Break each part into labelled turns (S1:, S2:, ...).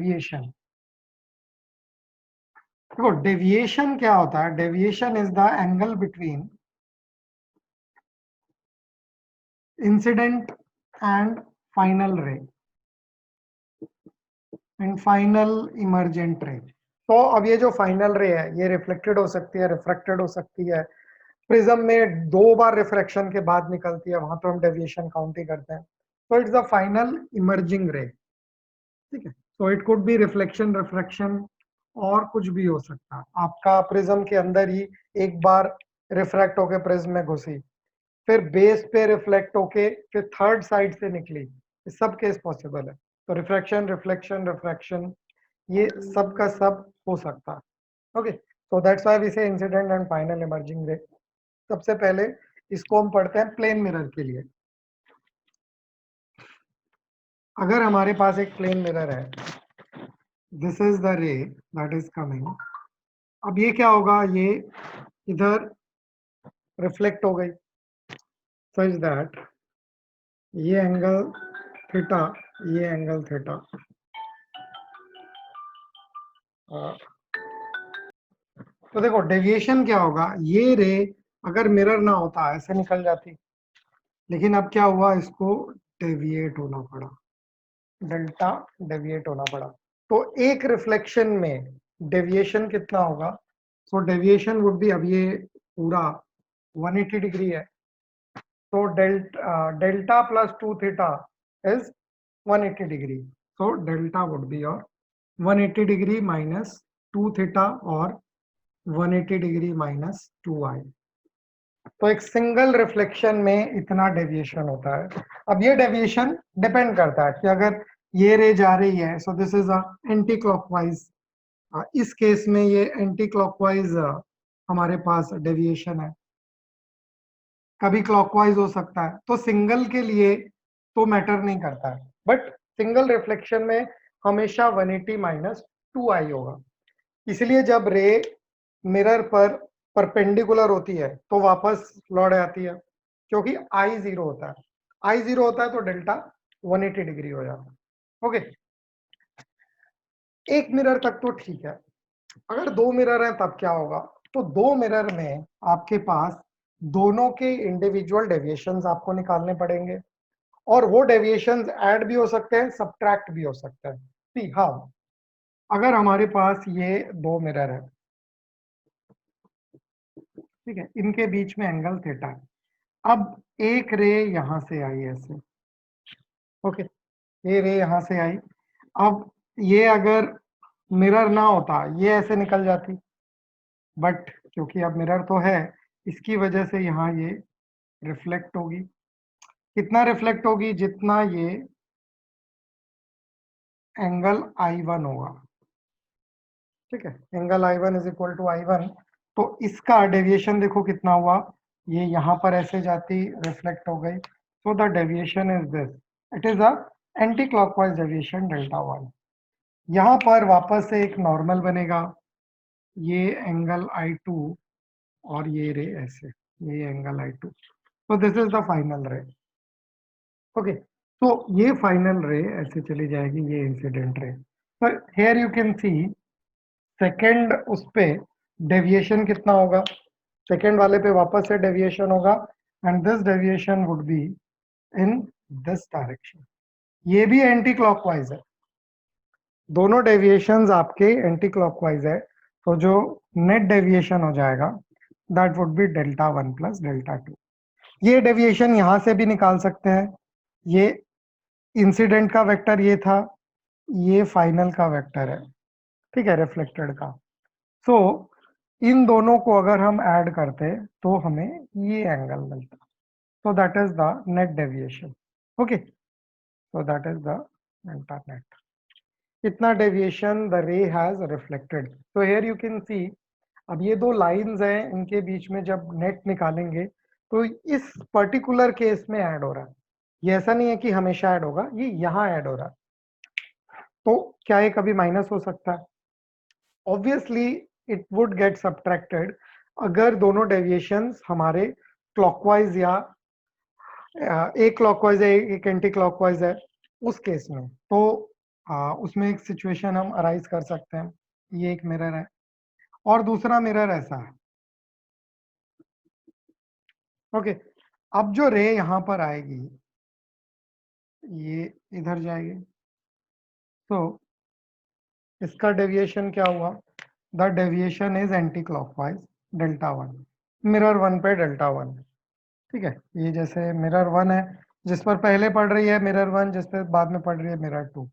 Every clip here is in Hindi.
S1: डेविएशन। देखो डेविएशन क्या होता है, deviation is the angle between incident and final रे एंड फाइनल इमर्जेंट रे। तो अब ये जो फाइनल रे है ये रिफ्लेक्टेड हो सकती है, रिफ्रैक्टेड हो सकती है। प्रिज्म में 2 बार रिफ्रैक्शन के बाद निकलती है, वहां तो हम डेविएशन काउंट ही करते हैं। तो इट्स द फाइनल इमर्जिंग रे, ठीक है। तो it could be reflection, refraction और कुछ भी हो सकता है। आपका प्रिज्म के अंदर ही एक बार रिफ्रैक्ट होके प्रिज्म में घुसी, फिर बेस पे रिफ्लेक्ट होके फिर थर्ड साइड से निकली, ये सब केस पॉसिबल है। तो रिफ्रैक्शन, रिफ्लेक्शन, रिफ्रैक्शन ये सब का सब हो सकता है। Okay, so that's why we say incident and final emerging ray. सबसे पहले इसको हम पढ़ते हैं प्लेन मिरर के लिए। अगर हमारे पास एक प्लेन मिरर है, दिस इज द रे दैट इज कमिंग। अब ये क्या होगा, ये इधर रिफ्लेक्ट हो गई सच दैट ये एंगल थीटा, ये एंगल थीटा, तो देखो डेविएशन क्या होगा, ये रे अगर मिरर ना होता ऐसे निकल जाती, लेकिन अब क्या हुआ, इसको डेविएट होना पड़ा, डेल्टा डेविएट होना पड़ा। तो एक रिफ्लेक्शन में डेविएशन कितना होगा, सो डेविएशन वुड बी, अब ये पूरा 180 डिग्री है, तो delta plus 2 theta is 180 degree. So delta would be और 180 डिग्री माइनस 2 थीटा और 180 डिग्री माइनस 2i। तो एक सिंगल रिफ्लेक्शन में इतना डेविएशन होता है। अब ये डेविएशन डिपेंड करता है कि अगर ये रे जा रही है, सो this is a anti clockwise, इस केस में ये एंटी क्लॉकवाइज हमारे पास डेविएशन है, कभी क्लॉकवाइज हो सकता है। तो सिंगल के लिए तो मैटर नहीं करता है, बट सिंगल रिफ्लेक्शन में हमेशा 180 माइनस 2i होगा। इसलिए जब रे मिरर पर परपेंडिकुलर होती है तो वापस लौट आती है, क्योंकि आई जीरो होता है, आई जीरो होता है तो डेल्टा 180 डिग्री हो जाता है। ओके, एक मिरर तक तो ठीक है। अगर 2 मिरर हैं तब क्या होगा, तो 2 मिरर में आपके पास दोनों के इंडिविजुअल डेविएशंस आपको निकालने पड़ेंगे, और वो डेविएशंस ऐड भी हो सकते हैं, सब्ट्रैक्ट भी हो सकते हैं। सी हाउ, अगर हमारे पास ये 2 मिरर है, ठीक है, इनके बीच में एंगल थीटा है। अब एक रे यहां से आई ऐसे, ओके, ये रे यहां से आई। अब ये अगर मिरर ना होता ये ऐसे निकल जाती, बट क्योंकि अब मिरर तो है, इसकी वजह से यहाँ ये रिफ्लेक्ट होगी। कितना रिफ्लेक्ट होगी, जितना ये एंगल I1 होगा, ठीक है, angle I1 is equal to I1। तो इसका डेविएशन देखो कितना हुआ, ये यहाँ पर ऐसे जाती, रिफ्लेक्ट हो गई, so the deviation is this, it is a anti clockwise deviation delta 1। यहाँ पर वापस से एक नॉर्मल बनेगा, ये एंगल I2 और ये रे ऐसे, ये एंगल I2, तो दिस इज द फाइनल रे। ओके, तो ये फाइनल रे ऐसे चली जाएगी, ये इंसिडेंट रे। पर here you can see second उस पे डेविएशन कितना होगा, सेकेंड वाले पे वापस से डेविएशन होगा, and this deviation would be in this direction. ये भी एंटी क्लॉकवाइज है, दोनों डेविएशंस आपके एंटी क्लॉकवाइज है, तो जो नेट डेविएशन हो जाएगा that would B delta 1 plus delta 2। ये डेविएशन यहां से भी निकाल सकते हैं, ये इंसिडेंट का वेक्टर ये था, ये फाइनल का वेक्टर है, ठीक है, रिफ्लेक्टेड का। सो इन दोनों को अगर हम ऐड करते तो हमें ये एंगल मिलता, so that is the net deviation। okay, so that is the delta net, इतना डेविएशन द रे has reflected. so here you can see, अब ये 2 लाइंस हैं, इनके बीच में जब नेट निकालेंगे तो इस पर्टिकुलर केस में ऐड हो रहा है, ये ऐसा नहीं है कि हमेशा ऐड होगा, ये यहाँ ऐड हो रहा है। तो क्या ये कभी माइनस हो सकता है, obviously it would get subtracted अगर दोनों डेविएशंस हमारे क्लॉकवाइज या एक क्लॉकवाइज है एक एंटी क्लॉकवाइज है, उस केस में तो उसमें एक सिचुएशन हम अराइज कर सकते हैं। ये एक मिरर है और दूसरा मिरर ऐसा है। ओके, अब जो रे यहाँ पर आएगी ये इधर जाएगी, तो इसका डेविएशन क्या हुआ? The deviation is anti clockwise delta one, mirror one पे डेल्टा वन। ठीक है, ये जैसे मिरर वन है जिस पर पहले पड़ रही है मिरर वन, जिस पर बाद में पड़ रही है मिरर टू।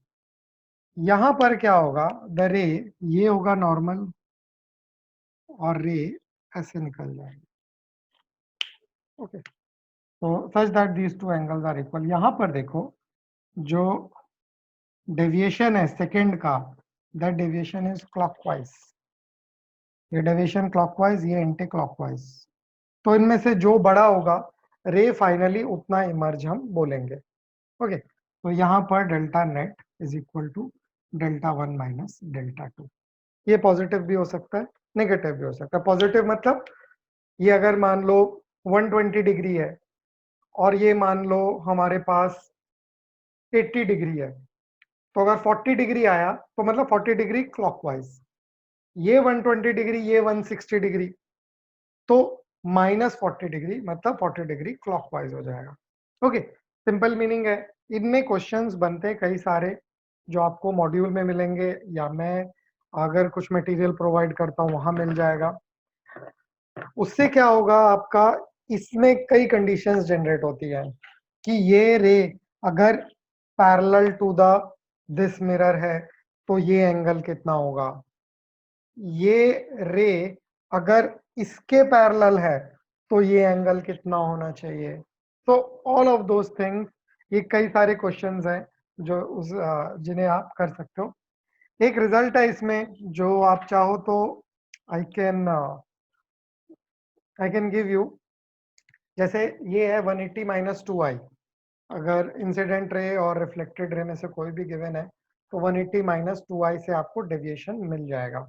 S1: यहाँ पर क्या होगा? द रे ये होगा नॉर्मल और रे ऐसे निकल जाएगी। ओके, तो such that these two angles are equal. यहाँ पर देखो जो डेविएशन है सेकंड का, दैट डेविएशन इज क्लॉकवाइज। ये डेविएशन क्लॉकवाइज, ये एंटी क्लॉकवाइज। तो इनमें से जो बड़ा होगा रे फाइनली उतना इमर्ज हम बोलेंगे। ओके, तो यहाँ पर delta net is equal to delta one minus delta two. ये पॉजिटिव भी हो सकता है, नेगेटिव भी हो सकता है। पॉजिटिव मतलब ये अगर मान लो 120 डिग्री है और ये मान लो हमारे पास 80 डिग्री है, तो अगर 40 डिग्री आया तो मतलब 40 डिग्री क्लॉकवाइज, ये 120 डिग्री, ये 160 डिग्री, तो -40 डिग्री मतलब 40 डिग्री क्लॉकवाइज हो जाएगा। ओके, सिंपल मीनिंग है। इनमें क्वेश्चंस बनते हैं कई सारे जो आपको मॉड्यूल में मिलेंगे या मैं अगर कुछ मटेरियल प्रोवाइड करता हूँ वहां मिल जाएगा। उससे क्या होगा आपका, इसमें कई कंडीशंस जनरेट होती है कि ये रे अगर parallel to the this mirror है तो ये एंगल कितना होगा, ये रे अगर इसके पैरेलल है तो ये एंगल कितना होना चाहिए। तो ऑल ऑफ दोस थिंग्स, ये कई सारे क्वेश्चंस हैं जो जिन्हें आप कर सकते हो। एक रिजल्ट है इसमें जो आप चाहो तो आई कैन गिव यू। जैसे ये है 180 माइनस 2i, अगर इंसिडेंट रे और रिफ्लेक्टेड रे में से कोई भी गिवन है तो 180 माइनस 2i से आपको डेविएशन मिल जाएगा।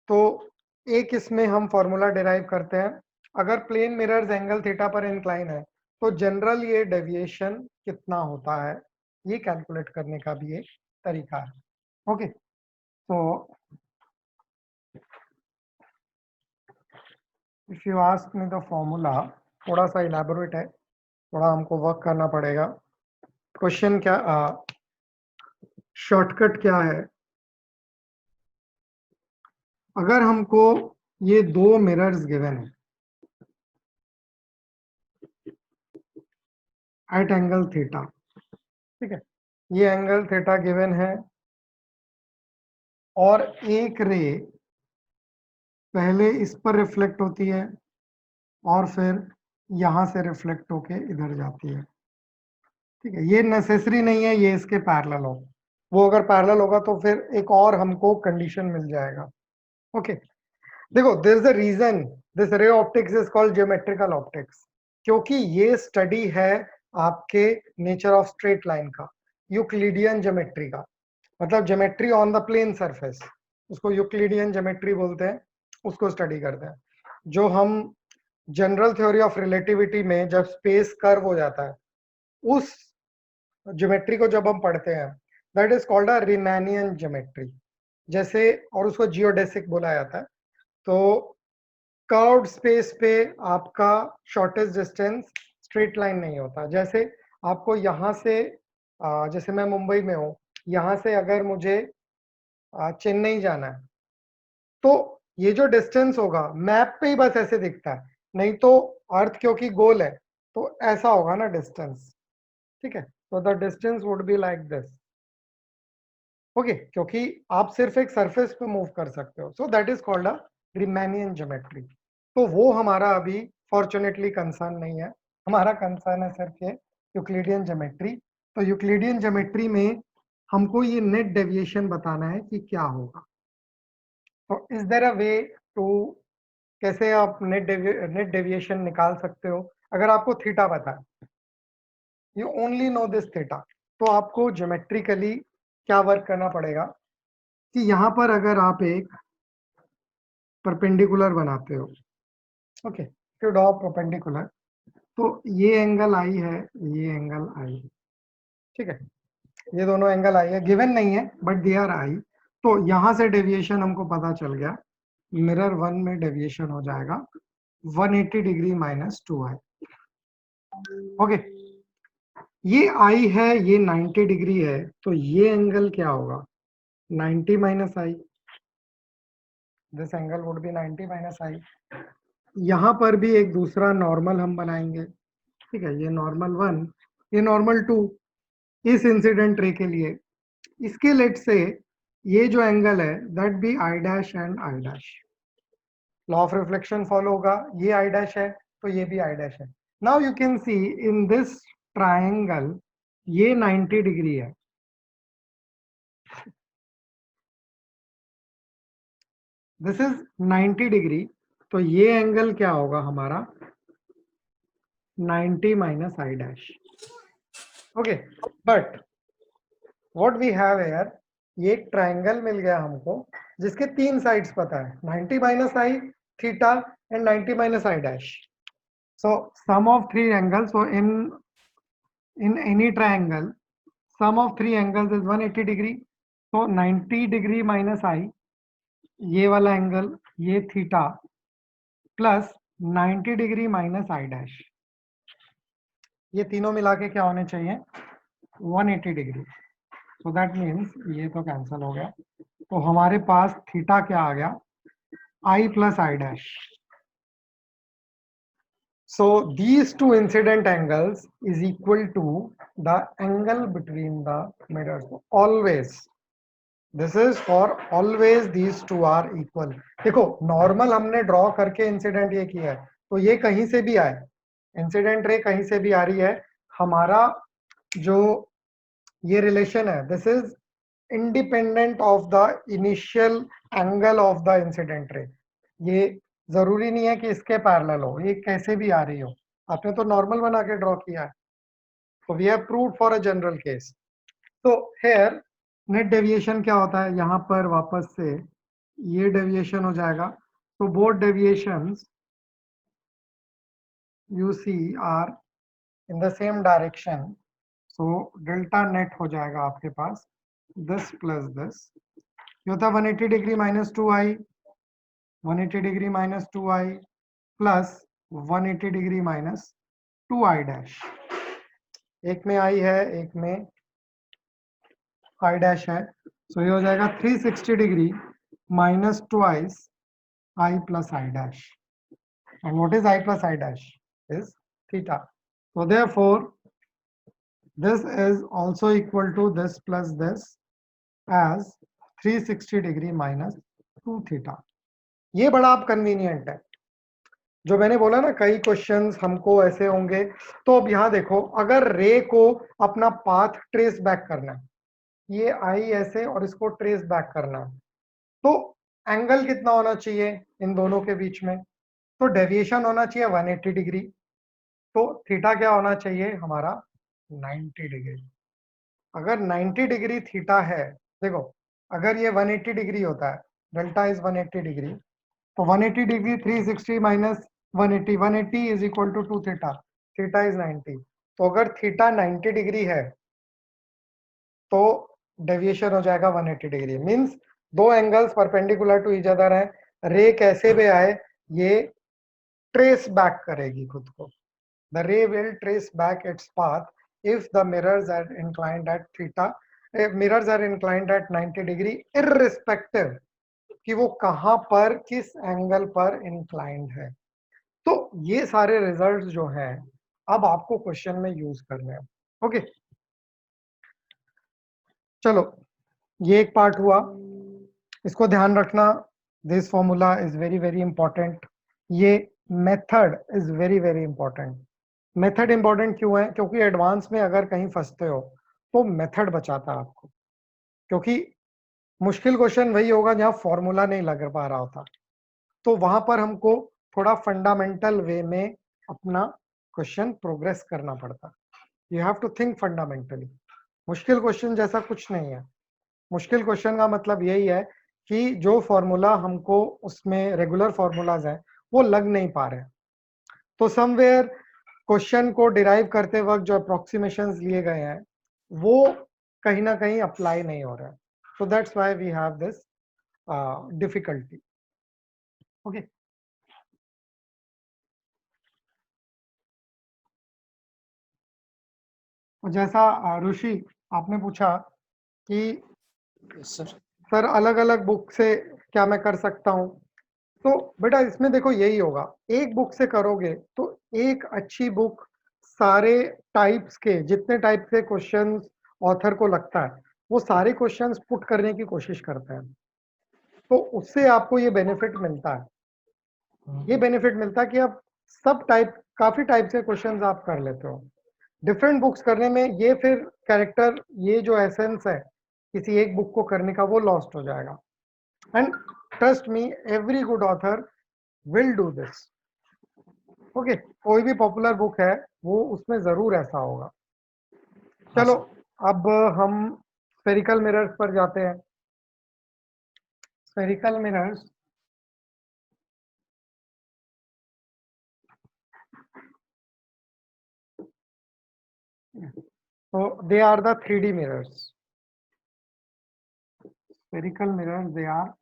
S1: तो एक इसमें हम फॉर्मूला डिराइव करते हैं, अगर प्लेन मिरर्स एंगल थीटा पर इंक्लाइन है तो जनरल ये डेविएशन कितना होता है, ये कैलकुलेट करने का भी एक तरीका है। ओके, तो if you ask me the formula, थोड़ा सा इलैबोरेट है, थोड़ा हमको वर्क करना पड़ेगा। क्वेश्चन क्या, शॉर्टकट क्या है? अगर हमको ये दो मिरर्स गिवन है एट एंगल थीटा, ठीक है, ये एंगल थीटा गिवन है और एक रे पहले इस पर रिफ्लेक्ट होती है और फिर यहां से रिफ्लेक्ट होके इधर जाती है। ठीक है, ये नेसेसरी नहीं है ये इसके पैरेलल हो, वो अगर पैरेलल होगा तो फिर एक और हमको कंडीशन मिल जाएगा। ओके, देखो there is a reason this ray optics is called geometrical optics, क्योंकि ये स्टडी है आपके नेचर ऑफ स्ट्रेट लाइन का, यूक्लिडियन ज्योमेट्री का, मतलब geometry on the plane surface, उसको यूक्लिडियन ज्योमेट्री बोलते हैं, उसको स्टडी करते हैं। जो हम जनरल थ्योरी ऑफ रिलेटिविटी में जब स्पेस कर्व हो जाता है उस ज्योमेट्री को जब हम पढ़ते हैं, that is called a Riemannian geometry. जैसे, और उसको जियोडेसिक बोला जाता है। तो कर्व्ड स्पेस पे आपका शॉर्टेस्ट डिस्टेंस स्ट्रेट लाइन नहीं होता। जैसे आपको यहाँ से जैसे मैं मुंबई में हूँ, यहाँ से अगर मुझे चेन्नई जाना है तो ये जो डिस्टेंस होगा मैप पे ही बस ऐसे दिखता है, नहीं तो अर्थ क्योंकि गोल है तो ऐसा होगा ना डिस्टेंस। ठीक है, तो the distance would be like this. Okay, क्योंकि आप सिर्फ एक सरफेस पे मूव कर सकते हो, so that is called a Riemannian geometry. तो वो हमारा अभी फॉर्चुनेटली कंसर्न नहीं है, हमारा कंसर्न है सिर्फ ये यूक्लिडियन ज्योमेट्री। तो यूक्लिडियन ज्योमेट्री में हमको ये नेट डेविएशन बताना है कि क्या होगा। तो is there a way to, कैसे आप नेट डेविएशन निकाल सकते हो? अगर आपको थीटा पता है, you only know this theta, तो आपको ज्योमेट्रिकली क्या वर्क करना पड़ेगा कि यहाँ पर अगर आप एक परपेंडिकुलर बनाते हो, ओके, टू ड्रॉ परपेंडिकुलर, तो ये एंगल आई है, ये एंगल आई, ठीक है, ये दोनों एंगल आई है, गिवन नहीं है बट दे आर आई। तो यहां से डेविएशन हमको पता चल गया, मिरर 1 में डेविएशन हो जाएगा 180 डिग्री माइनस 2i। ओके, ये आई है, ये 90 डिग्री है, तो ये एंगल क्या होगा, 90 minus i. This angle would be 90 minus i. यहां पर भी एक दूसरा नॉर्मल हम बनाएंगे, ठीक है, ये नॉर्मल 1, ये नॉर्मल 2 इस इंसिडेंट रे के लिए। इसके लेट से ये जो एंगल है that be I dash and I dash, law of reflection follow होगा, ये आई डैश है तो ये भी आई डैश है। Now you can see in this triangle ये 90 डिग्री है, दिस इज 90 डिग्री, तो ये एंगल क्या होगा हमारा 90 minus I dash. Okay, but what we have here, ये एक ट्रायंगल मिल गया हमको जिसके 3 साइड्स पता है, 90 minus I, theta and 90 minus I dash. So sum of 3 angles, so in any triangle sum of 3 angles is 180 degree, so 90 degree minus I, ये वाला एंगल, ये theta plus 90 degree minus I dash, ये तीनों मिला के क्या होने चाहिए 180 डिग्री। सो दैट मीन्स ये तो कैंसिल हो गया, तो हमारे पास थीटा क्या आ गया i plus i dash. So these two incident angles is equal to the angle between the mirrors. Always, this is for always these two are equal. देखो नॉर्मल हमने ड्रॉ करके इंसिडेंट ये किया है, तो ये कहीं से भी आए, इंसिडेंट रे कहीं से भी आ रही है, हमारा जो ये रिलेशन है this is independent of the initial angle of the incident ray. ये जरूरी नहीं है कि इसके पैरेलल हो, ये कैसे भी आ रही हो, आपने तो नॉर्मल बना के ड्रॉ किया है, तो we have proved for a general case. तो हियर नेट डेविएशन क्या होता है, यहाँ पर वापस से ये डेविएशन हो जाएगा, तो both deviations you see are in the same direction, so delta net हो जाएगा आपके पास दिस प्लस दिस, ये होता है 180 degree minus 2i, 180 degree minus 2i plus 180 degree minus 2i dash, एक में i है एक में i डैश है, सो ये हो जाएगा 360 degree minus twice i plus i dash, and what is I plus I dash is theta. So therefore this is also equal to this plus this as 360 degree minus 2 theta. ये बड़ा आप कन्वीनियंट है, जो मैंने बोला ना कई क्वेश्चंस हमको ऐसे होंगे, तो अब यहाँ देखो अगर रे को अपना पाथ ट्रेस बैक करना है, ये आई ऐसे और इसको ट्रेस बैक करना है, तो एंगल कितना होना चाहिए इन दोनों के बीच में, तो डेविएशन होना चाहिए 180 डिग्री, तो थीटा क्या होना चाहिए हमारा 90 डिग्री। अगर 90 डिग्री थीटा है, देखो अगर ये 180 डिग्री होता है, डेल्टा इज 180 डिग्री, तो 180 degree 360 minus 180, 180 is equal to 2 theta, theta is 90, तो अगर थीटा 90 डिग्री है तो डेविएशन हो जाएगा 180 डिग्री, मींस दो angles perpendicular to each other है, रे कैसे भी आए ये ट्रेस बैक करेगी खुद को, the ray will trace back its path if the mirrors are inclined at theta, mirrors are inclined at 90 degree irrespective कि वो कहां पर किस एंगल पर इंक्लाइंड है। तो ये सारे रिजल्ट्स जो हैं अब आपको क्वेश्चन में यूज करने हैं। ओके चलो ये एक पार्ट हुआ, इसको ध्यान रखना, this formula is very very important, ये method is very very important. Method important क्यों है, क्योंकि एडवांस में अगर कहीं फंसते हो तो मेथड बचाता है आपको, क्योंकि मुश्किल क्वेश्चन वही होगा जहां फॉर्मूला नहीं लग पा रहा होता, तो वहां पर हमको थोड़ा फंडामेंटल वे में अपना क्वेश्चन प्रोग्रेस करना पड़ता, you have to think fundamentally. मुश्किल क्वेश्चन जैसा कुछ नहीं है, मुश्किल क्वेश्चन का मतलब यही है कि जो फॉर्मूला हमको उसमें रेगुलर फॉर्मूलाज हैं वो लग नहीं पा रहे, तो समवेयर क्वेश्चन को डिराइव करते वक्त जो अप्रोक्सीमेशंस लिए गए हैं वो कहीं ना कहीं अप्लाई नहीं हो रहा है. So that's why we have this difficulty. Okay. जैसा ऋषि आपने पूछा कि सर अलग अलग बुक से क्या मैं कर सकता हूँ, तो बेटा इसमें देखो यही होगा, एक बुक से करोगे तो एक अच्छी बुक सारे टाइप्स के, जितने टाइप के क्वेश्चंस ऑथर को लगता है वो सारे क्वेश्चंस पुट करने की कोशिश करते हैं, तो उससे आपको ये बेनिफिट मिलता है. ये बेनिफिट मिलता है कि आप सब टाइप, काफी टाइप के क्वेश्चंस आप कर लेते हो. डिफरेंट बुक्स करने में ये फिर कैरेक्टर, ये जो एसेंस है किसी एक बुक को करने का, वो लॉस्ट हो जाएगा. And trust me, every good author will do this. Okay, कोई भी पॉपुलर बुक है वो उसमें जरूर ऐसा होगा. चलो अब हम स्फेरिकल मिरर्स पर जाते हैं. Spherical mirrors, so they are the 3D mirrors. Spherical mirrors, they are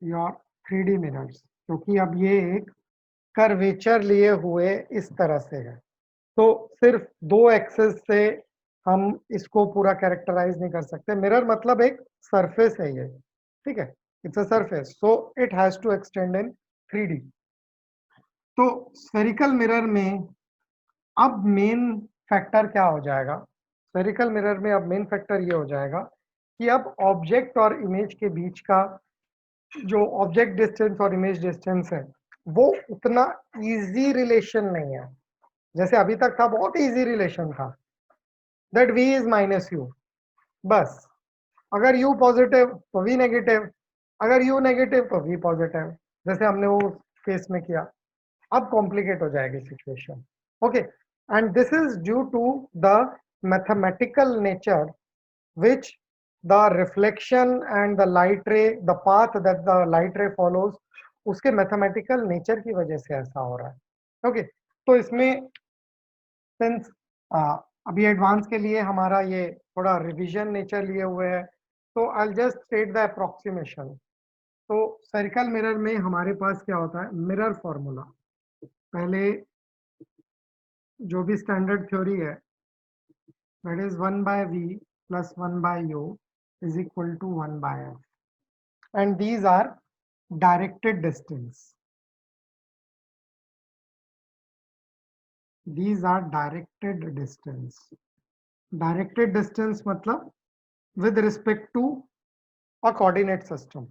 S1: your 3D mirrors, क्योंकि अब ये एक कर्वेचर लिए हुए इस तरह से है, तो सिर्फ दो एक्सेस से हम इसको पूरा कैरेक्टराइज नहीं कर सकते. मिरर मतलब एक सरफेस है ये, ठीक है, it's a surface, so it has to extend in 3D. तो स्फेरिकल मिरर में अब मेन फैक्टर क्या हो जाएगा, स्फेरिकल मिरर में अब मेन फैक्टर ये हो जाएगा कि अब ऑब्जेक्ट और इमेज के बीच का जो ऑब्जेक्ट डिस्टेंस और इमेज डिस्टेंस है वो उतना इजी रिलेशन नहीं है. जैसे अभी तक था, बहुत इजी रिलेशन था, that v is minus you, बस. अगर u पॉजिटिव तो v नेगेटिव, अगर u नेगेटिव तो v पॉजिटिव, जैसे हमने वो केस में किया. अब कॉम्प्लिकेट हो जाएगी situation. Okay, and this is due to the mathematical nature which the reflection and the light ray, the path that the light ray follows, उसके मैथमेटिकल नेचर की वजह से ऐसा हो रहा है. ओके, तो इसमें सिंस अभी एडवांस के लिए हमारा ये थोड़ा रिवीजन नेचर लिए हुए है, तो I just state the approximation. तो सर्कल मिरर में हमारे पास क्या होता है, मिरर फॉर्मूला. पहले जो भी स्टैंडर्ड थ्योरी है, that is 1 by v plus 1 by u is equal to 1 by f, and these are directed distance. These are directed distance. Directed distance मतलब with respect to a coordinate system.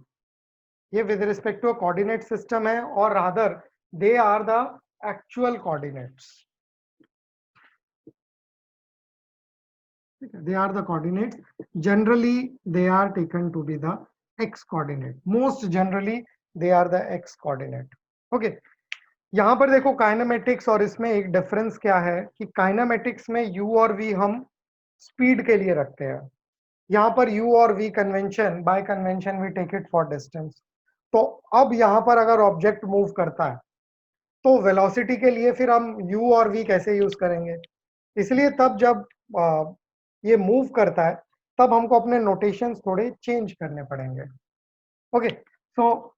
S1: ये with respect to a coordinate system है, और rather they are the actual coordinates. They are the coordinates. Generally, they are taken to be the x coordinate. Most generally, they are the x coordinate. Okay. यहाँ पर देखो काइनेमेटिक्स और इसमें एक डिफरेंस क्या है कि काइनेमेटिक्स में u और v हम स्पीड के लिए रखते हैं. यहाँ पर u और v convention, by convention we take it for distance. तो अब यहाँ पर अगर ऑब्जेक्ट मूव करता है तो वेलोसिटी के लिए फिर हम u और v कैसे यूज करेंगे, इसलिए तब जब ये मूव करता है तब हमको अपने नोटेशंस थोड़े चेंज करने पड़ेंगे. Okay, so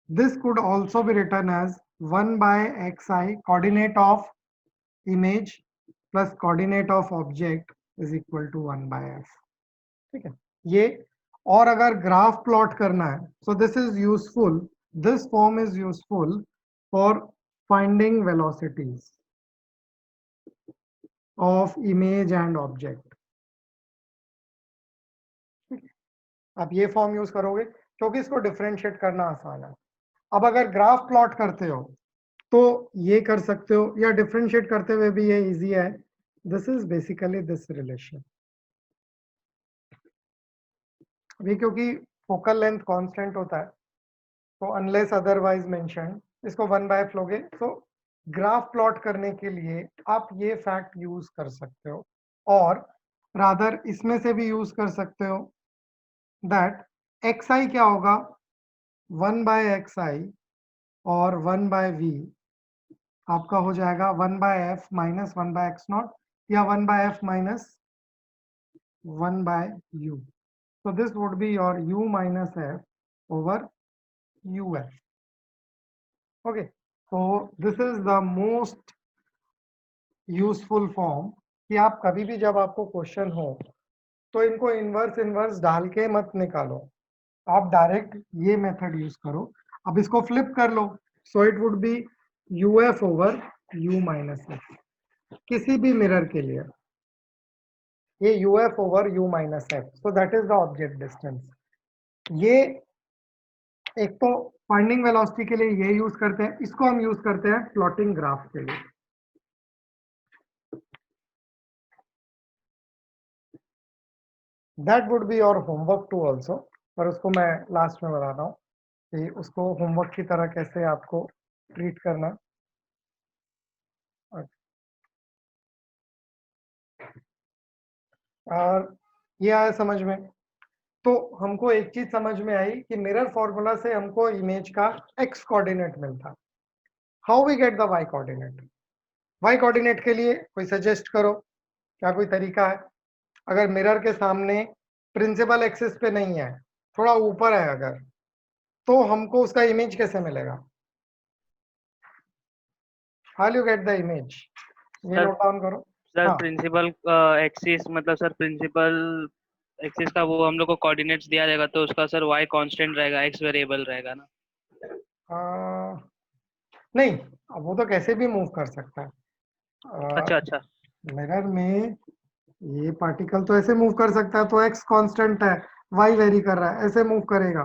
S1: this could also be written as 1 by xi coordinate of image plus coordinate of object is equal to 1 by f. ठीक है, ये. और अगर ग्राफ प्लॉट करना है, सो this is useful, this form is useful for finding velocities of image and object. आप ये फॉर्म यूज करोगे क्योंकि इसको डिफरेंशिएट करना आसान है. अब अगर ग्राफ प्लॉट करते हो तो ये कर सकते हो, या डिफरेंशिएट करते हुए भी ये इजी है. This is basically this relation. अभी क्योंकि फोकल लेंथ कांस्टेंट होता है, तो अनलेस अदरवाइज मेंशन, इसको 1 by f लोगे, तो ग्राफ प्लॉट करने के लिए आप ये फैक्ट यूज कर सकते हो, और रादर इसमें से भी यूज कर सकते हो दैट xi क्या होगा, 1 by xi और 1 by v आपका हो जाएगा 1 by f minus 1 by x not, या 1 by f minus 1 by u. So this would be your u minus f over uf. Okay, so this is the most useful form कि आप कभी भी जब आपको क्वेश्चन हो तो इनको इनवर्स इनवर्स डाल के मत निकालो, आप डायरेक्ट ये मेथड यूज करो. अब इसको फ्लिप कर लो, so it would be uf over u minus F. किसी भी मिरर के लिए ये uf over u minus f, so that is the object distance. ये एक तो फाइंडिंग वेलोसिटी के लिए ये यूज करते हैं, इसको हम यूज करते हैं प्लॉटिंग ग्राफ के लिए. That would be your homework to also, पर उसको मैं लास्ट में बताता हूँ कि उसको होमवर्क की तरह कैसे आपको ट्रीट करना. और ये आया समझ में. तो हमको एक चीज समझ में आई कि मिरर फॉर्मूला से हमको इमेज का एक्स कोऑर्डिनेट मिलता. How we get the Y coordinate? Y coordinate के लिए कोई सजेस्ट करो, क्या कोई तरीका है? अगर मिरर के सामने प्रिंसिपल एक्सिस पे नहीं है, थोड़ा ऊपर है अगर, तो हमको उसका इमेज कैसे मिलेगा? How you get the image? ये नोट डाउन करो.
S2: सर
S1: हाँ,
S2: प्रिंसिपल एक्सिस मतलब सर प्रिंसिपल एक्सिस का वो हम लोग को कोऑर्डिनेट्स दिया जाएगा तो उसका सर y कांस्टेंट रहेगा, x वेरिएबल रहेगा ना?
S1: नहीं, अब वो तो कैसे भी मूव कर सकता है.
S2: अच्छा अच्छा.
S1: मिरर में ये पार्टिकल तो ऐसे मूव कर सकता है, तो x कांस्टेंट है, y वेरी कर रहा है, ऐसे मूव करेगा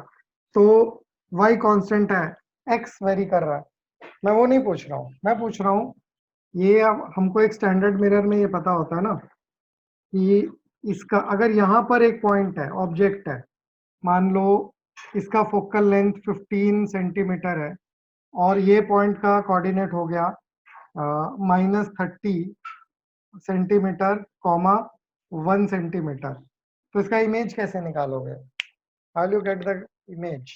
S1: तो y कांस्टेंट है, x वेरी कर रहा है. मैं वो नहीं पूछ रहा हूँ, मैं पूछ रहा हूँ ये अब हमको एक स्टैंडर्ड मिरर में ये पता होता है ना कि इसका अगर यहाँ पर एक पॉइंट है, ऑब्जेक्ट है, मान लो इसका फोकल लेंथ 15 सेंटीमीटर है और ये पॉइंट का कोऑर्डिनेट हो गया -30 सेंटीमीटर कॉमा 1 सेंटीमीटर, तो इसका इमेज कैसे निकालोगे? How you get the image?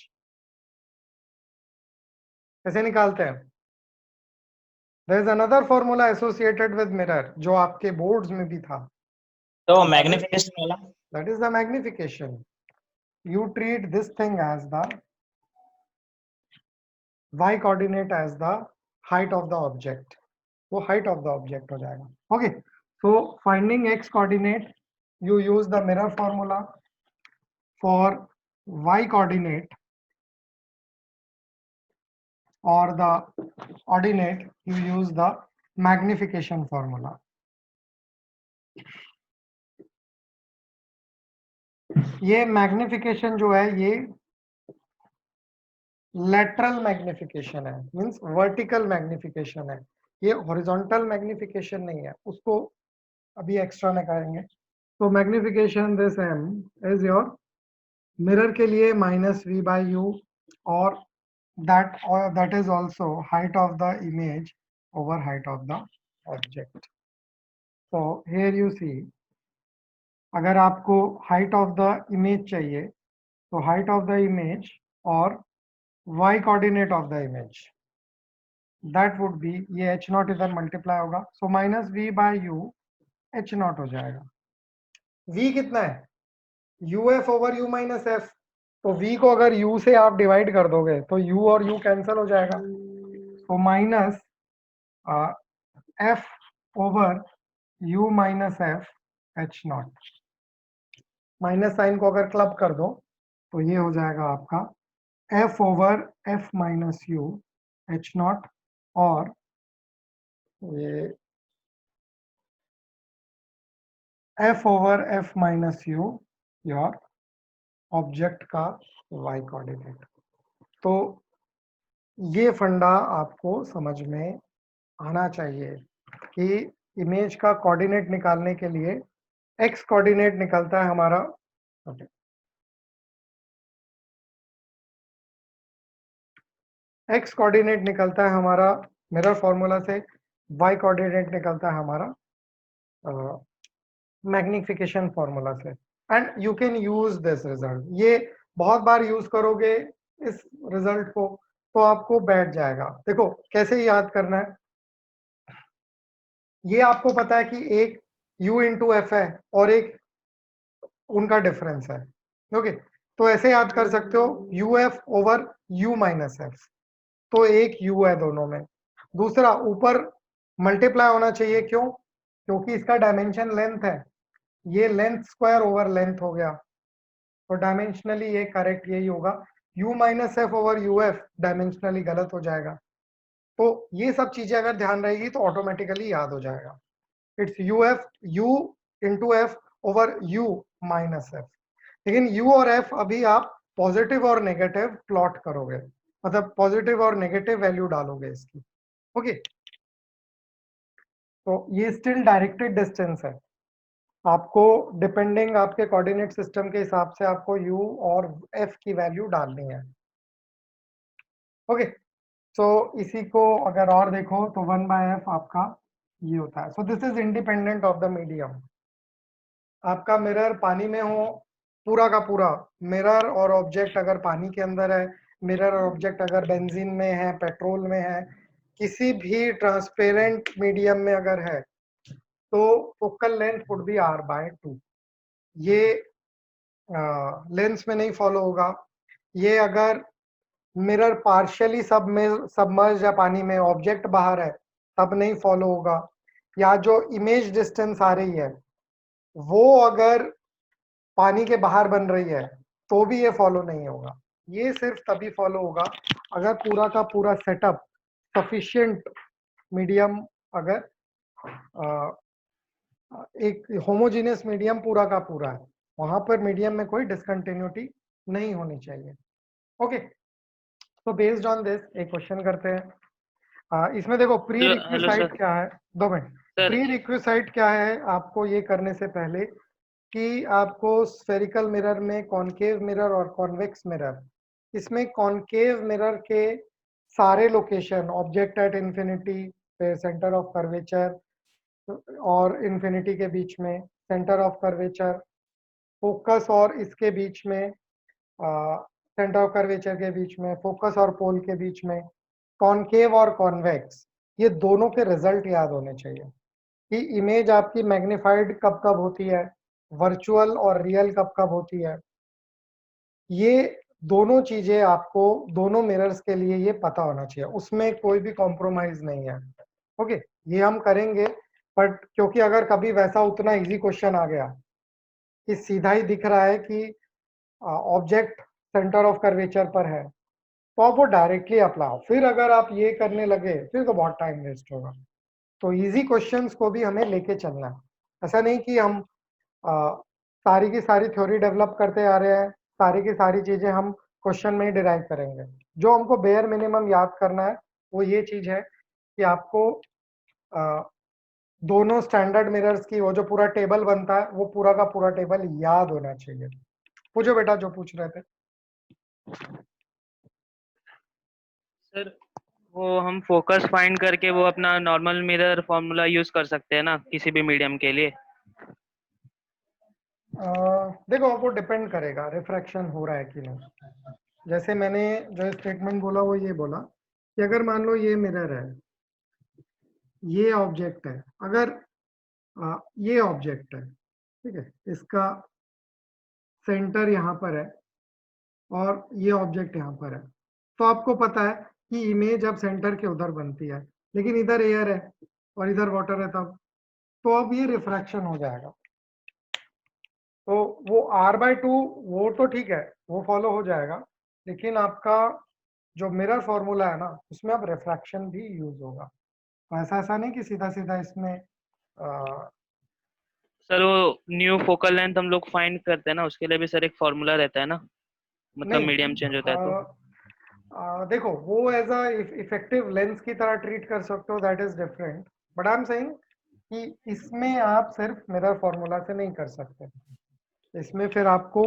S1: कैसे निकालते हैं? There is another formula associated with mirror जो आपके बोर्ड्स में भी था.
S3: तो मैग्निफिकेशन वाला,
S1: that is the magnification. You treat this thing as the y coordinate as the height of the object. वो height of the object हो जाएगा. Okay. So finding x coordinate, you use the mirror formula. For y coordinate or the ordinate, you use the magnification formula. ये मैग्निफिकेशन जो है ये लेटरल मैग्निफिकेशन है, मींस वर्टिकल मैग्निफिकेशन है, ये हॉरिजॉन्टल मैग्निफिकेशन नहीं है, उसको अभी एक्स्ट्रा निकालेंगे. तो magnification this m is your mirror के लिए -v by u और that is also height of the image over height of the object. So here you see, अगर आपको height of the image चाहिए तो height of the image और y coordinate of the image, that would be ये h naught इधर मल्टीप्लाई होगा, so -v by u h naught हो जाएगा. v कितना है? uf over u minus f. तो v को अगर u से आप डिवाइड कर दोगे तो u और u कैंसिल हो जाएगा, तो minus f over u minus F h naught. Minus sign को अगर क्लब कर दो तो ये हो जाएगा आपका f over f minus u h not और ये f over f minus u your object का y कोऑर्डिनेट. तो ये फंडा आपको समझ में आना चाहिए कि इमेज का कोऑर्डिनेट निकालने के लिए x कोऑर्डिनेट निकलता है हमारा, x कोऑर्डिनेट निकलता है हमारा मिरर फॉर्मूला से, y कोऑर्डिनेट निकलता है हमारा मैग्निफिकेशन फॉर्मूला से. And you can use this result. ये बहुत बार यूज करोगे इस रिजल्ट को तो आपको बैठ जाएगा. देखो कैसे याद करना है. ये आपको पता है कि एक u इंटू एफ है और एक उनका डिफरेंस है। ओके, तो ऐसे याद कर सकते हो UF over U minus F, तो एक U है दोनों में। दूसरा, ऊपर मल्टीप्लाई होना चाहिए, क्यों? क्योंकि इसका डायमेंशन लेंथ है, ये लेंथ स्क्वायर ओवर लेंथ हो गया, तो डायमेंशनली ये करेक्ट यही होगा। U minus F over UF dimensionally गलत हो जाएगा। तो ये सब चीजें अगर ध्यान रहेगी तो ऑटोमेटिकली याद हो जाएगा। It's UF U into F over U minus F। लेकिन U और F अभी आप पॉजिटिव और नेगेटिव प्लॉट करोगे, मतलब पॉजिटिव और नेगेटिव वैल्यू डालोगे इसकी। ओके, तो ये स्टिल डायरेक्टेड डिस्टेंस है, आपको डिपेंडिंग आपके कोऑर्डिनेट सिस्टम के हिसाब से आपको U और F की वैल्यू डालनी है। ओके, सो इसी को अगर और देखो तो 1/f आपका ये होता है। सो this is independent of the medium. आपका मिरर पानी में हो, पूरा का पूरा मिरर और ऑब्जेक्ट अगर पानी के अंदर है, मिरर और ऑब्जेक्ट अगर बेंजीन में है, पेट्रोल में है, किसी भी ट्रांसपेरेंट मीडियम में अगर है, तो focal length would be R/2। ये लेंस में नहीं फॉलो होगा। ये अगर मिरर पार्शियली सबमर्ज या पानी में, ऑब्जेक्ट बाहर है, तब नहीं फॉलो होगा। या जो इमेज डिस्टेंस आ रही है वो अगर पानी के बाहर बन रही है तो भी ये फॉलो नहीं होगा। ये सिर्फ तभी फॉलो होगा अगर पूरा का पूरा सेटअप सफिशिएंट मीडियम, अगर एक होमोजेनियस मीडियम पूरा का पूरा है, वहां पर मीडियम में कोई डिसकंटिन्यूटी नहीं होनी चाहिए। ओके, तो बेस्ड ऑन दिस एक क्वेश्चन करते हैं। इसमें देखो प्री
S2: हेलो सर।
S1: रिक्विसाइट क्या है, 2 मिनट।
S2: सर
S1: प्री रिक्विसाइट क्या है आपको ये करने से पहले, कि आपको स्फेरिकल मिरर में कॉनकेव मिरर और कॉन्वेक्स मिरर, इसमें कॉनकेव मिरर के सारे लोकेशन, ऑब्जेक्ट एट इंफिनिटी, फिर सेंटर ऑफ कर्वेचर और इंफिनिटी के बीच में, सेंटर ऑफ कर्वेचर, फोकस और इसके बीच में, सेंटर ऑफ कर्वेचर के बीच में, फोकस और पोल के बीच में, कॉनकेव और कॉन्वेक्स, ये दोनों के रिजल्ट याद होने चाहिए कि इमेज आपकी मैग्नीफाइड कब कब होती है, वर्चुअल और रियल कब कब होती है। ये दोनों चीजें आपको दोनों मिरर्स के लिए ये पता होना चाहिए, उसमें कोई भी कॉम्प्रोमाइज नहीं है। ओके, ये हम करेंगे, बट क्योंकि अगर कभी वैसा उतना इजी क्वेश्चन आ गया कि सीधा ही दिख रहा है कि ऑब्जेक्ट सेंटर ऑफ कर्वेचर पर है, तो आप वो डायरेक्टली अप्लाई, फिर अगर आप ये करने लगे फिर तो बहुत टाइम वेस्ट होगा। तो इजी क्वेश्चंस को भी हमें लेके चलना है, ऐसा नहीं कि हम सारी की सारी थ्योरी डेवलप करते आ रहे हैं, सारी की सारी चीजें हम क्वेश्चन में ही डिराइव करेंगे। जो हमको बेयर मिनिमम याद करना है वो ये चीज है कि आपको दोनों स्टैंडर्ड मिरर्स की वो जो पूरा टेबल बनता है वो पूरा का पूरा टेबल याद होना चाहिए। पूछो बेटा जो पूछ रहे थे।
S2: सर वो हम फोकस फाइंड करके वो अपना नॉर्मल मिरर फॉर्मूला यूज कर सकते हैं ना किसी भी मीडियम के लिए?
S1: देखो वो डिपेंड करेगा रिफ्रैक्शन हो रहा है कि नहीं। जैसे मैंने जो स्टेटमेंट बोला वो ये बोला कि अगर मान लो ये मिरर है, ये ऑब्जेक्ट है, अगर ये ऑब्जेक्ट है, ठीक है, इसका सेंटर यहाँ पर है और ये ऑब्जेक्ट यहाँ पर है, तो आपको पता है कि इमेज अब सेंटर के उधर बनती है, लेकिन इधर एयर है और इधर वाटर है, तब तो अब ये रिफ्रैक्शन हो जाएगा। तो वो R/2 वो तो ठीक है, वो फॉलो हो जाएगा, लेकिन आपका जो मिरर फॉर्मूला है ना उसमें अब रिफ्रैक्शन भी यूज होगा। तो ऐसा नहीं कि सीधा सीधा इसमें
S2: सर वो न्यू फोकल लेंथ हम लोग फाइंड करते हैं ना, उसके लिए भी सर एक फॉर्मूला रहता है ना, मतलब
S1: नहीं,
S2: मीडियम चेंज होता है तो?
S1: देखो वो एज अ इफेक्टिव लेंस की तरह ट्रीट कर सकते हो, that is different, but I am saying कि इसमें आप सिर्फ मिरर फॉर्मूला से नहीं कर सकते। इसमें फिर आपको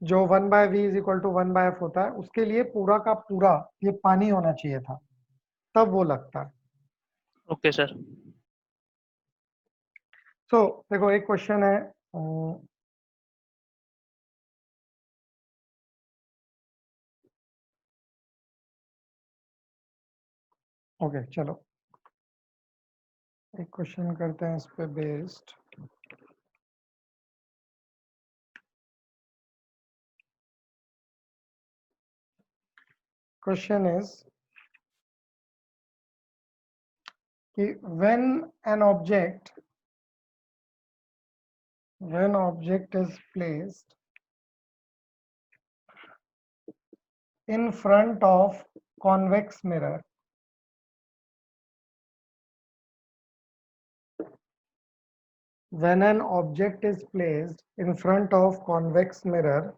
S1: जो 1/v is equal to 1/f होता है, उसके लिए पूरा का पूरा ये पानी होना चाहिए था, तब वो लगता है।
S2: Okay sir.
S1: सो देखो एक क्वेश्चन है, ओके चलो एक क्वेश्चन करते हैं इस पे बेस्ड। question is कि when an object is placed in front of convex mirror, when an object is placed in front of convex mirror,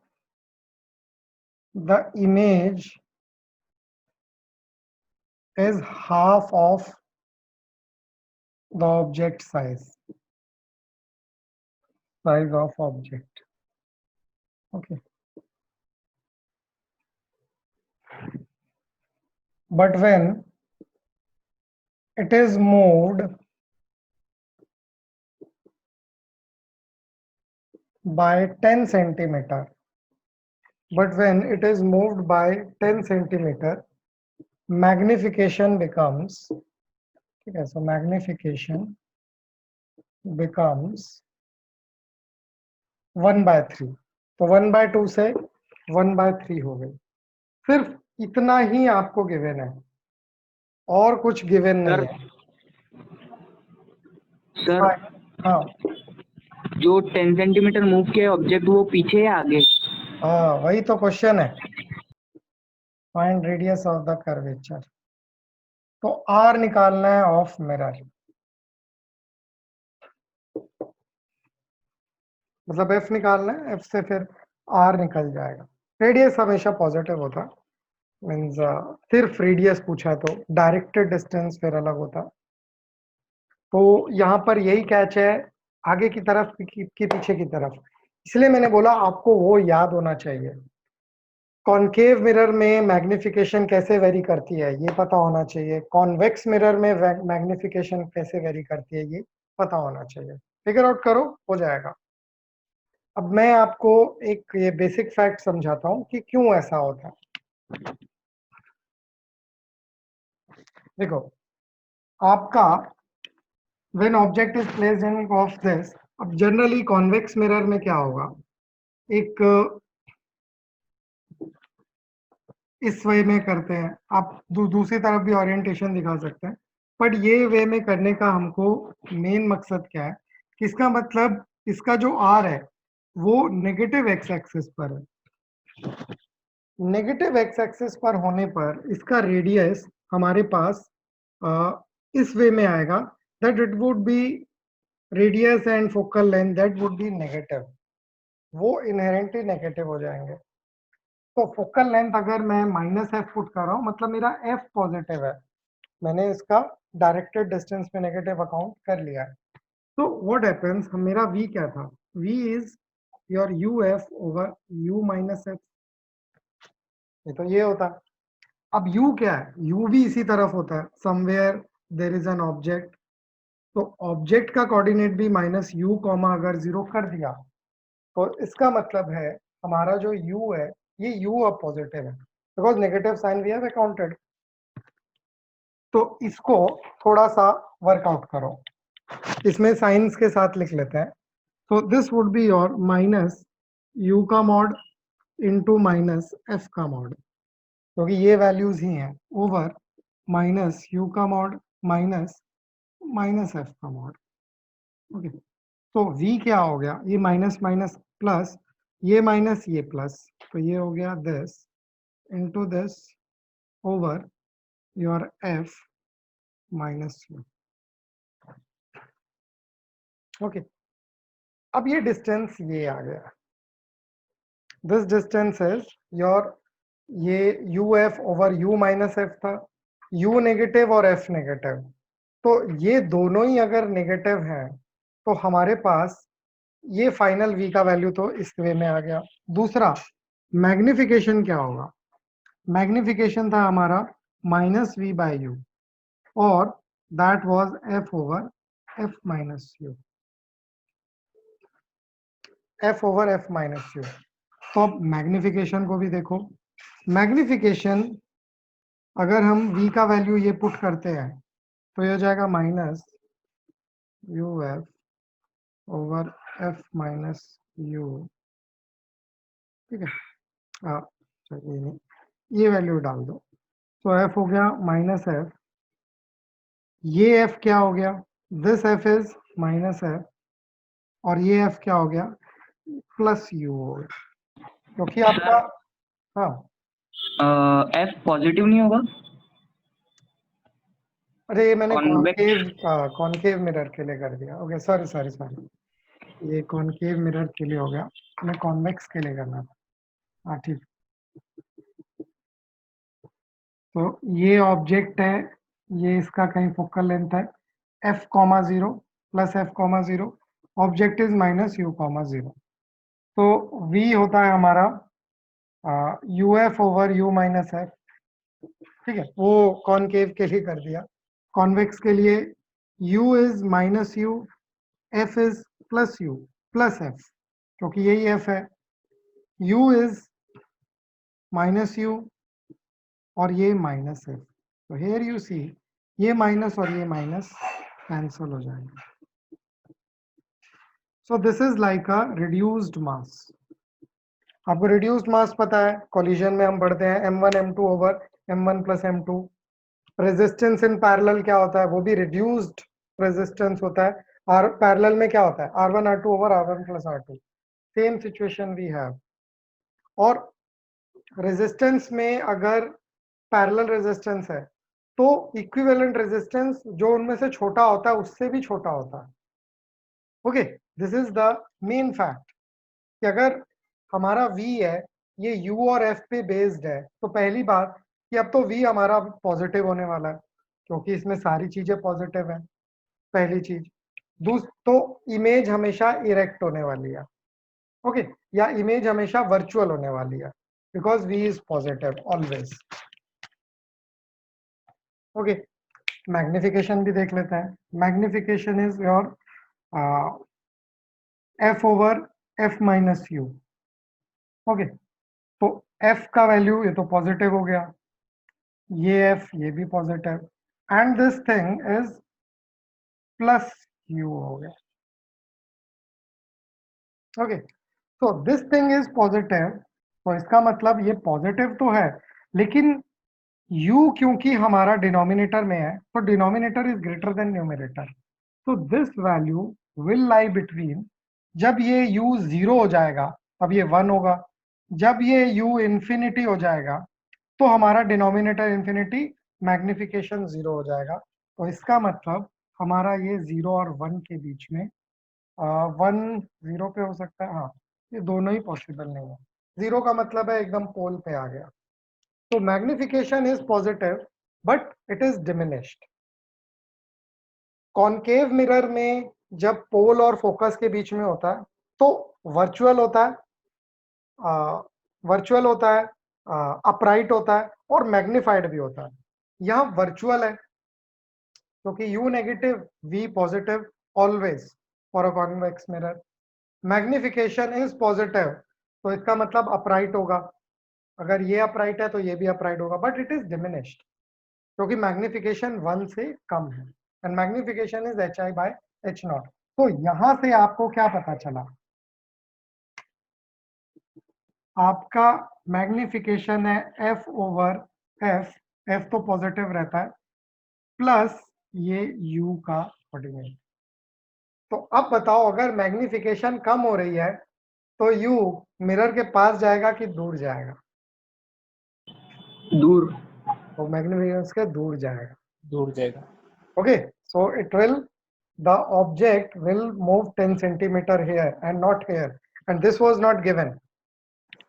S1: the image is half of the object size of object. Okay. But when it is moved by 10 centimeter, but when it is moved by 10 centimeter, magnification becomes, okay, so magnification becomes 1/3. तो 1/2 से 1/3 हो गई. सिर्फ इतना ही आपको गिवन है और कुछ गिवन नहीं है.
S4: सर
S1: हाँ
S4: जो 10 सेंटीमीटर मूव किया ऑब्जेक्ट वो पीछे या आगे?
S1: हाँ वही तो क्वेश्चन है. Find radius of the curvature. तो आर निकालना है ऑफ मिरर, मतलब एफ निकालना है, एफ से फिर आर निकल जाएगा. रेडियस हमेशा पॉजिटिव होता, मीन्स सिर्फ रेडियस पूछा तो डायरेक्टेड डिस्टेंस फिर अलग होता. तो यहाँ पर यही कैच है, आगे की तरफ कि पीछे की तरफ. इसलिए मैंने बोला आपको वो याद होना चाहिए. कॉन्केव मिरर में मैग्निफिकेशन कैसे वेरी करती है ये पता होना चाहिए. कॉन्वेक्स मिरर में मैग्निफिकेशन कैसे वेरी करती है ये पता होना चाहिए. फिगर आउट करो, हो जाएगा. अब मैं आपको एक ये बेसिक फैक्ट समझाता हूँ कि क्यों ऐसा होता है. देखो, आपका when object is placed in of this, अब जनरली कॉन्वेक्स मिरर में क्या होगा, एक इस वे में करते हैं. आप दूसरी तरफ भी ओरिएंटेशन दिखा सकते हैं, बट ये वे में करने का हमको मेन मकसद क्या है, इसका मतलब इसका जो आर है वो नेगेटिव एक्स एक्सिस पर है. नेगेटिव एक्स एक्सिस पर होने पर इसका रेडियस हमारे पास इस वे में आएगा, that it would B radius and focal length that would B negative. वो इनहेरेंटली नेगेटिव हो जाएंगे. तो फोकल लेंथ अगर मैं -f पुट कर रहा हूँ, मतलब मेरा f पॉजिटिव है, मैंने इसका डायरेक्टेड डिस्टेंस में नेगेटिव अकाउंट कर लिया है. तो व्हाट हैपेंस, मेरा v क्या था, v is your uf over u minus f. ये तो ये होता है. अब u क्या है, u भी इसी तरफ होता है, somewhere there is an object. तो ऑब्जेक्ट का कोऑर्डिनेट भी -u कॉमा अगर 0 कर दिया तो इसका मतलब है हमारा जो u है ये u अब पॉजिटिव है, because negative sign we have accounted. तो इसको थोड़ा सा वर्कआउट करो, इसमें साइंस के साथ लिख लेते हैं. तो this would be your -u का मॉड इंटू -f का मॉड, क्योंकि ये वैल्यूज ही हैं, ओवर -u का मॉड -f का मॉड. ओके, तो v क्या हो गया, ये माइनस माइनस प्लस, ये माइनस ये प्लस, तो ये हो गया this into this over your f minus u. Okay, अब ये डिस्टेंस ये आ गया, दिस डिस्टेंस इज योर, ये uf over u minus f था, u नेगेटिव और f नेगेटिव. तो ये दोनों ही अगर नेगेटिव हैं तो हमारे पास ये फाइनल v का वैल्यू तो इस वे में आ गया. दूसरा, मैग्निफिकेशन क्या होगा, मैग्निफिकेशन था हमारा -v/u और that was f over f minus u, f over f minus u. तो अब मैग्निफिकेशन को भी देखो. मैग्निफिकेशन अगर हम v का वैल्यू ये पुट करते हैं तो ये हो जाएगा -uf over f minus u. ठीक है, ये नहीं, ये वैल्यू डाल दो. तो f हो गया माइनस एफ, ये f क्या हो गया, this f is minus F, और ये f क्या हो गया, प्लस u हो गया, क्योंकि आपका हाँ
S4: एफ पॉजिटिव नहीं होगा?
S1: अरे ये मैंने
S4: Convex.
S1: कॉनकेव मिरर के लिए कर दिया, ओके सॉरी सॉरी सॉरी, ये कॉनकेव मिरर के लिए हो गया, मैं कॉन्वेक्स के लिए करना था, हाँ ठीक। तो ये ऑब्जेक्ट है, ये इसका कहीं फोकल लेंथ है f comma 0 plus f comma 0, object is minus u comma 0, तो v होता है हमारा uf over u minus f, ठीक है, वो कॉनकेव के लिए कर दिया। कॉन्वेक्स के लिए u is minus u, f is plus u plus f, क्योंकि यही f है, u इज माइनस u और ये माइनस f, तो हेयर यू सी ये माइनस और ये माइनस कैंसल हो जाएगा। So this is like a reduced mass. आपको रिड्यूस्ड मास पता है, कोलिजन में हम पढ़ते हैं m1 m2 over m1 plus m2। Resistance in parallel क्या होता है, वो भी रिड्यूस्ड रेजिस्टेंस होता है, और पैरेलल में क्या होता है r1 r2 over r1 plus r2। Same situation we have, और रेजिस्टेंस में अगर पैरेलल रेजिस्टेंस है तो इक्विवेलेंट रेजिस्टेंस जो उनमें से छोटा होता है उससे भी छोटा होता है। Okay, this is the main fact कि अगर हमारा v है ये u और f पे बेस्ड है, तो पहली बात कि अब तो v हमारा पॉजिटिव होने वाला है क्योंकि इसमें सारी चीजें पॉजिटिव हैं, पहली चीज। तो इमेज हमेशा इरेक्ट होने वाली है, ओके, या इमेज हमेशा वर्चुअल होने वाली है, because v is positive always. Okay, magnification भी देख लेते हैं। Magnification is your f over f minus you. Okay, तो f का वैल्यू ये तो पॉजिटिव हो गया, ये f ये भी positive, and this thing is plus u हो गया। ओके, तो दिस थिंग इज पॉजिटिव, तो इसका मतलब ये पॉजिटिव तो है, लेकिन u क्योंकि हमारा डिनोमिनेटर में है तो denominator is greater than numerator, तो this value will lie between, जब ये u 0 हो जाएगा तब ये 1 होगा, जब ये u इंफिनिटी हो जाएगा तो हमारा डिनोमिनेटर इंफिनिटी, मैग्निफिकेशन 0 हो जाएगा। तो इसका मतलब हमारा ये 0 और 1 के बीच में 1 0 पे हो सकता है, हाँ ये दोनों ही पॉसिबल नहीं है, 0 का मतलब है एकदम पोल पे आ गया। तो magnification is positive but it is diminished. Concave mirror में जब पोल और फोकस के बीच में होता है तो वर्चुअल होता है, अपराइट होता है और मैग्निफाइड भी होता है। यहाँ वर्चुअल है क्योंकि u negative v positive always for a convex mirror. Magnification is positive, तो इसका मतलब अपराइट होगा, अगर ये अपराइट है तो ये भी अपराइट होगा, बट इट इज डिमिनिश्ड क्योंकि मैग्निफिकेशन 1 से कम है, एंड मैग्निफिकेशन इज hi/h0। तो यहां से आपको क्या पता चला, आपका मैग्निफिकेशन है f ओवर f, f तो पॉजिटिव रहता है, प्लस ये u का कोऑर्डिनेट। तो अब बताओ अगर मैग्निफिकेशन कम हो रही है तो u मिरर के पास जाएगा कि दूर जाएगा,
S4: दूर।
S1: तो मैग्निफिकेशन के दूर जाएगा,
S3: दूर जाएगा।
S1: okay, so it will, the object will move 10 centimeter here and not here, and this was not given।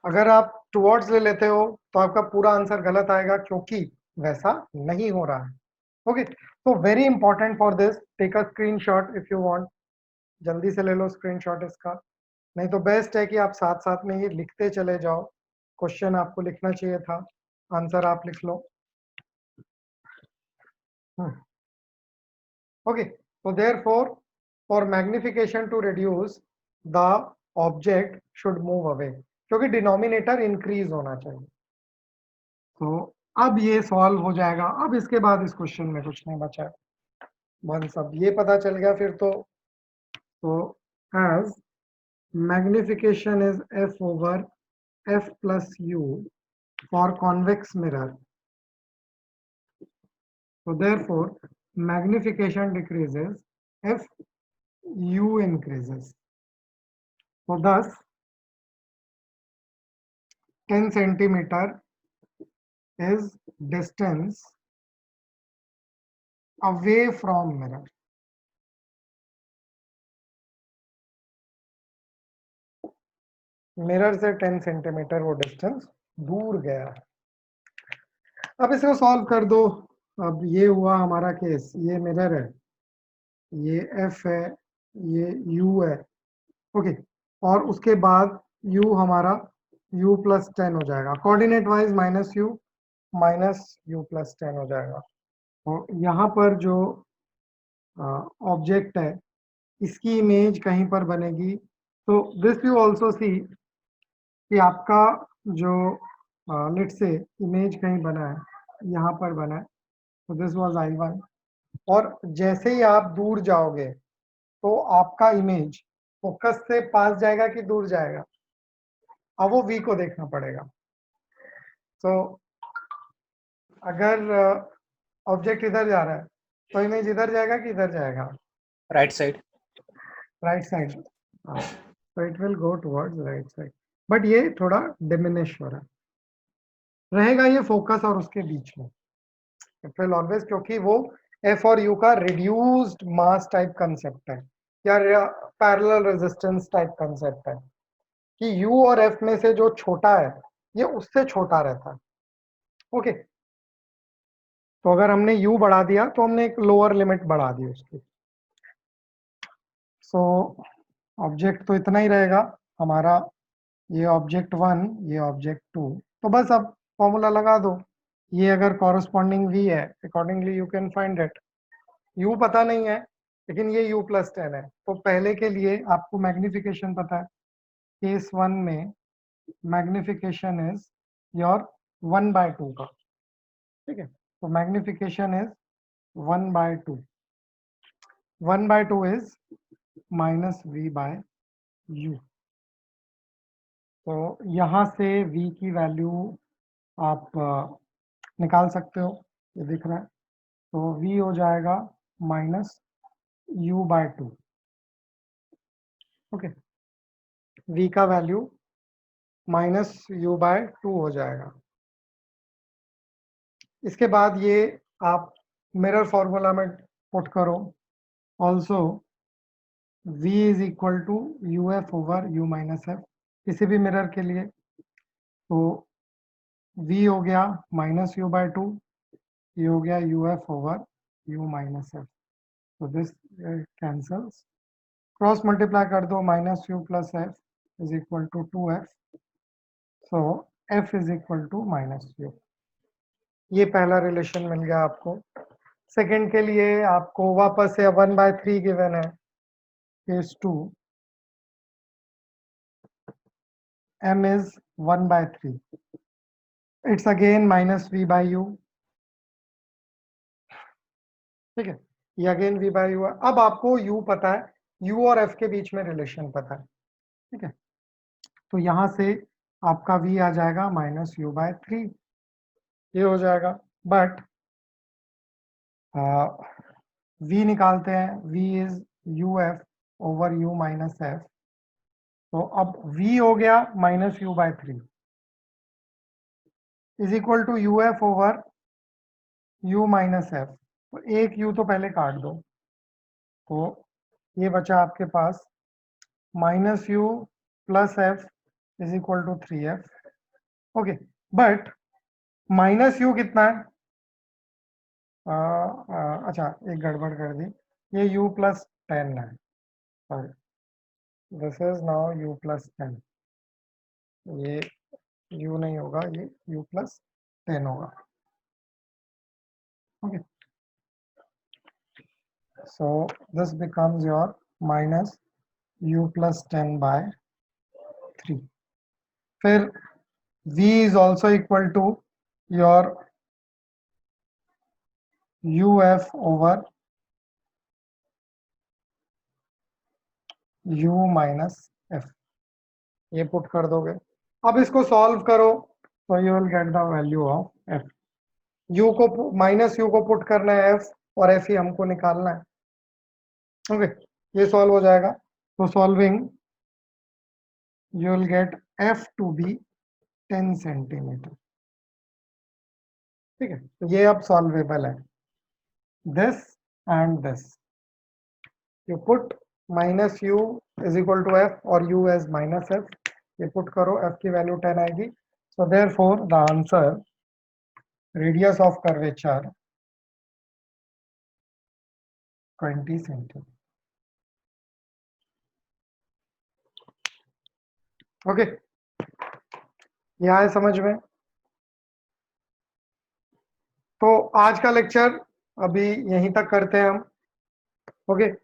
S1: अगर आप टुवर्ड्स ले लेते हो तो आपका पूरा आंसर गलत आएगा क्योंकि वैसा नहीं हो रहा है। ओके, तो very important for this, take a screenshot if you want, जल्दी से ले लो स्क्रीनशॉट इसका, नहीं तो बेस्ट है कि आप साथ साथ में ये लिखते चले जाओ, क्वेश्चन आपको लिखना चाहिए था, आंसर आप लिख लो। Okay, so therefore, for magnification to reduce, the object should move away क्योंकि डिनोमिनेटर इंक्रीज होना चाहिए। तो अब ये सॉल्व हो जाएगा, अब इसके बाद इस क्वेश्चन में कुछ नहीं बचा है, वन सब ये पता चल गया फिर तो as magnification is f over f plus u for convex mirror, So therefore, magnification decreases if u increases. So thus, 10 centimeter is distance away from mirror. Mirror से 10 सेंटीमीटर वो डिस्टेंस दूर गया। अब इसको सॉल्व कर दो। अब ये हुआ हमारा केस, ये मिरर है, ये एफ है, ये यू है, ओके। और उसके बाद u हमारा u प्लस 10 हो जाएगा, coordinate wise minus u plus 10 हो जाएगा। और यहाँ पर जो ऑब्जेक्ट है इसकी इमेज कहीं पर बनेगी। तो दिस यू ऑल्सो सी कि आपका जो लेट से इमेज कहीं बना है, यहाँ पर बना है, तो दिस वाज I1। और जैसे ही आप दूर जाओगे तो आपका इमेज फोकस से पास जाएगा कि दूर जाएगा, अब वो V को देखना पड़ेगा। तो अगर ऑब्जेक्ट इधर जा रहा है तो इमेज इधर जाएगा कि इधर जाएगा,
S3: राइट साइड।
S1: Right side. तो it will go towards right side, but ये थोड़ा डिमिनिश हो रहा है, रहेगा ये फोकस और उसके बीच में। इट विल ऑलवेज, क्योंकि वो एफ और यू का रिड्यूस्ड मास टाइप कंसेप्ट है या पैरेलल रेजिस्टेंस टाइप कंसेप्ट है कि यू और एफ में से जो छोटा है ये उससे छोटा रहता है, ओके। तो अगर हमने u बढ़ा दिया तो हमने एक लोअर लिमिट बढ़ा दी उसकी। सो ऑब्जेक्ट तो इतना ही रहेगा हमारा, ये ऑब्जेक्ट 1, ये ऑब्जेक्ट 2। तो बस अब फॉर्मूला लगा दो, ये अगर कॉरस्पॉन्डिंग v है, accordingly you can find it. u पता नहीं है लेकिन ये u प्लस 10 है, तो पहले के लिए आपको मैग्निफिकेशन पता है। केस 1 में मैग्निफिकेशन इज योर 1/2 का, ठीक है। तो magnification is 1/2, 1/2 is minus v/u। तो यहाँ से v की वैल्यू आप निकाल सकते हो, ये दिख रहा है। तो v हो जाएगा माइनस u/2, ओके। v का वैल्यू माइनस u/2 हो जाएगा। इसके बाद ये आप मिरर फॉर्मूला में पुट करो, also v is equal to uf over u minus F, किसी भी मिरर के लिए। तो v हो गया माइनस u/2, ये हो गया uf over u minus f. तो दिस कैंसल्स, क्रॉस मल्टीप्लाई कर दो, minus u plus f is equal to 2f। So f is equal to minus u। ये पहला रिलेशन मिल गया आपको। सेकंड के लिए आपको वापस से 1/3 गिवन है, case 2 m is 1/3, it's again minus v/u, ठीक है। ये अगेन v/u है। अब आपको u पता है, u और f के बीच में रिलेशन पता है, ठीक है। तो यहां से आपका v आ जाएगा माइनस u/3, ये हो जाएगा। बट v निकालते हैं, v is uf over u minus f. तो अब v हो गया minus u/3 is equal to uf over u minus f. तो एक u तो पहले काट दो, तो ये बचा आपके पास minus u plus f is equal to 3f, okay. But minus u कितना है, अच्छा एक गड़बड़ कर दी, ये u प्लस 10 है, sorry, this is now u plus 10, ये u नहीं होगा, ये u प्लस 10 होगा, okay. So this becomes your minus u plus 10/3। फिर v is also equal to your uf over u minus f, ये पुट कर दोगे। अब इसको सॉल्व करो तो you will get the value of f। You को माइनस यू को पुट करना है एफ और एफ ही हमको निकालना है। ओके ये सॉल्व हो जाएगा। तो solving you will get f to be 10 centimetre. ठीक है, तो ये अब सॉल्वेबल है। This and this you put minus u is equal to f or u as minus f, ये put करो, f की वैल्यू 10 आएगी। so therefore the answer radius of curvature 20 centimeter। Okay यहाँ है समझ में। तो आज का लेक्चर अभी यहीं तक करते हैं हम। ओके